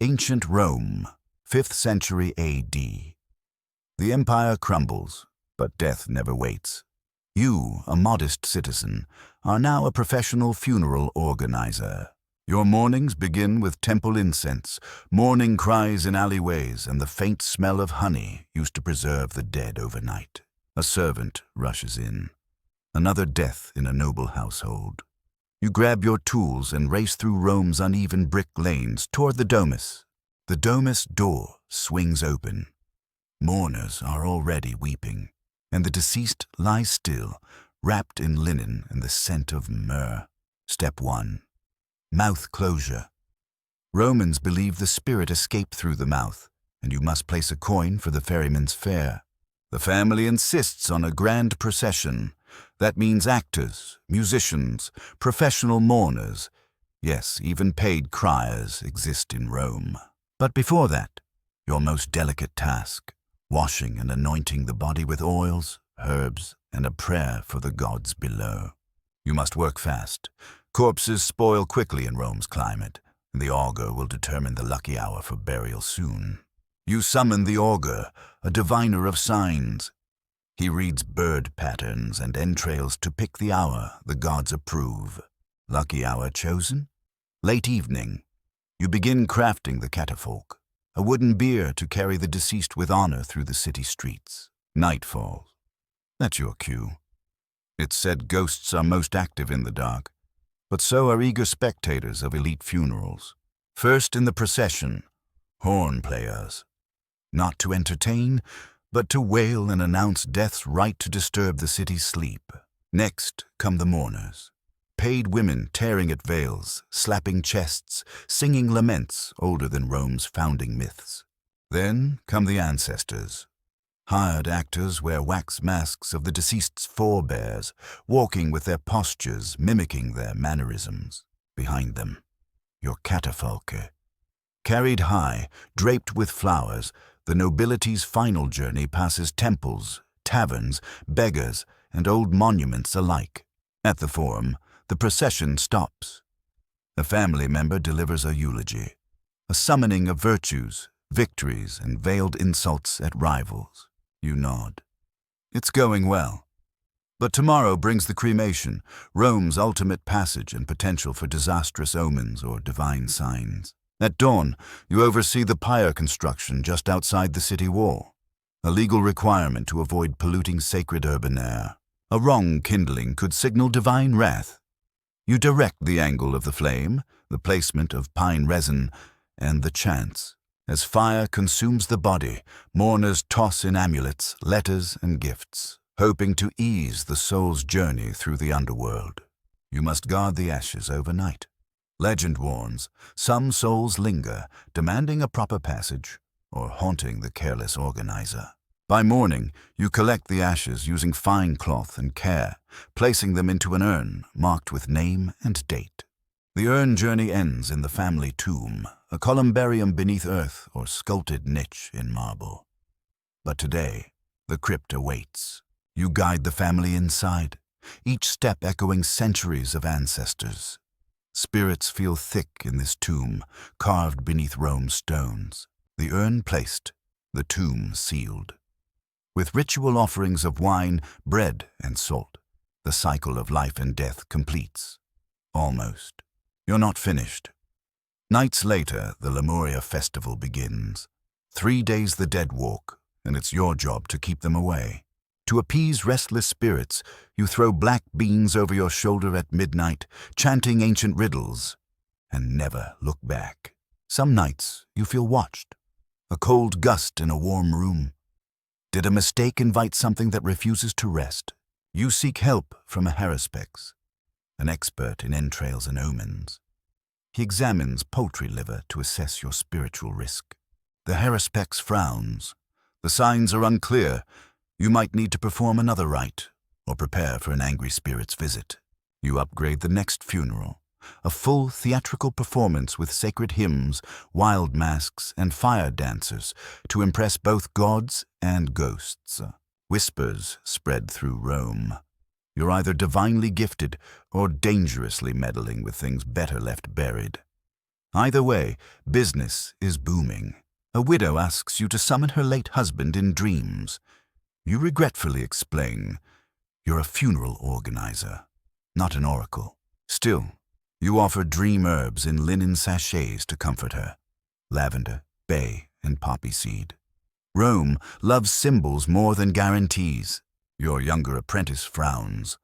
Ancient Rome, 5th century AD. The empire crumbles, but death never waits. You, a modest citizen, are now a professional funeral organizer. Your mornings begin with temple incense, morning cries in alleyways, and the faint smell of honey used to preserve the dead overnight. A servant rushes in. Another death in a noble household. You grab your tools and race through Rome's uneven brick lanes toward the Domus. The Domus door swings open. Mourners are already weeping, and the deceased lies still, wrapped in linen and the scent of myrrh. Step 1. Mouth closure. Romans believe the spirit escaped through the mouth, and you must place a coin for the ferryman's fare. The family insists on a grand procession. That means actors, musicians, professional mourners. Yes, even paid criers exist in Rome. But before that, your most delicate task, washing and anointing the body with oils, herbs, and a prayer for the gods below. You must work fast. Corpses spoil quickly in Rome's climate, and the augur will determine the lucky hour for burial soon. You summon the augur, a diviner of signs. He reads bird patterns and entrails to pick the hour the gods approve. Lucky hour chosen? Late evening. You begin crafting the catafalque, a wooden bier to carry the deceased with honor through the city streets. Night falls. That's your cue. It's said ghosts are most active in the dark, but so are eager spectators of elite funerals. First in the procession, horn players. Not to entertain, but to wail and announce death's right to disturb the city's sleep. Next come the mourners. Paid women tearing at veils, slapping chests, singing laments older than Rome's founding myths. Then come the ancestors. Hired actors wear wax masks of the deceased's forebears, walking with their postures, mimicking their mannerisms. Behind them, your catafalque. Carried high, draped with flowers, the nobility's final journey passes temples, taverns, beggars, and old monuments alike. At the Forum, the procession stops. A family member delivers a eulogy, a summoning of virtues, victories, and veiled insults at rivals. You nod. It's going well. But tomorrow brings the cremation, Rome's ultimate passage and potential for disastrous omens or divine signs. At dawn, you oversee the pyre construction just outside the city wall, a legal requirement to avoid polluting sacred urban air. A wrong kindling could signal divine wrath. You direct the angle of the flame, the placement of pine resin, and the chants. As fire consumes the body, mourners toss in amulets, letters, and gifts, hoping to ease the soul's journey through the underworld. You must guard the ashes overnight. Legend warns, some souls linger, demanding a proper passage, or haunting the careless organizer. By morning, you collect the ashes using fine cloth and care, placing them into an urn marked with name and date. The urn journey ends in the family tomb, a columbarium beneath earth or sculpted niche in marble. But today, the crypt awaits. You guide the family inside, each step echoing centuries of ancestors. Spirits feel thick in this tomb, carved beneath Rome's stones. The urn placed, the tomb sealed. With ritual offerings of wine, bread, and salt, the cycle of life and death completes. Almost. You're not finished. Nights later, the Lemuria festival begins. 3 days the dead walk, and it's your job to keep them away. To appease restless spirits, you throw black beans over your shoulder at midnight, chanting ancient riddles, and never look back. Some nights you feel watched. A cold gust in a warm room. Did a mistake invite something that refuses to rest? You seek help from a haruspeks, an expert in entrails and omens. He examines poultry liver to assess your spiritual risk. The haruspeks frowns. The signs are unclear. You might need to perform another rite, or prepare for an angry spirit's visit. You upgrade the next funeral, a full theatrical performance with sacred hymns, wild masks, and fire dancers to impress both gods and ghosts. Whispers spread through Rome. You're either divinely gifted or dangerously meddling with things better left buried. Either way, business is booming. A widow asks you to summon her late husband in dreams. You regretfully explain, you're a funeral organizer, not an oracle. Still, you offer dream herbs in linen sachets to comfort her. Lavender, bay, and poppy seed. Rome loves symbols more than guarantees. Your younger apprentice frowns.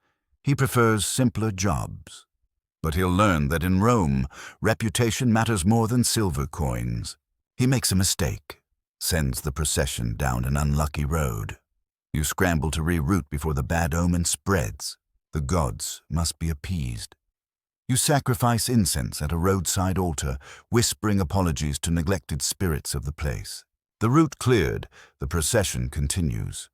He prefers simpler jobs. But he'll learn that in Rome, reputation matters more than silver coins. He makes a mistake, sends the procession down an unlucky road. You scramble to reroute before the bad omen spreads. The gods must be appeased. You sacrifice incense at a roadside altar, whispering apologies to neglected spirits of the place. The route cleared, the procession continues.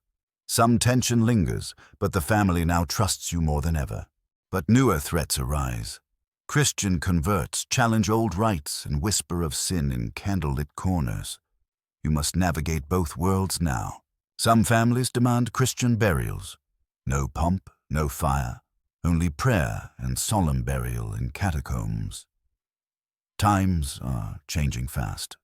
Some tension lingers, but the family now trusts you more than ever. But newer threats arise. Christian converts challenge old rites and whisper of sin in candlelit corners. You must navigate both worlds now. Some families demand Christian burials. No pomp, no fire, only prayer and solemn burial in catacombs. Times are changing fast.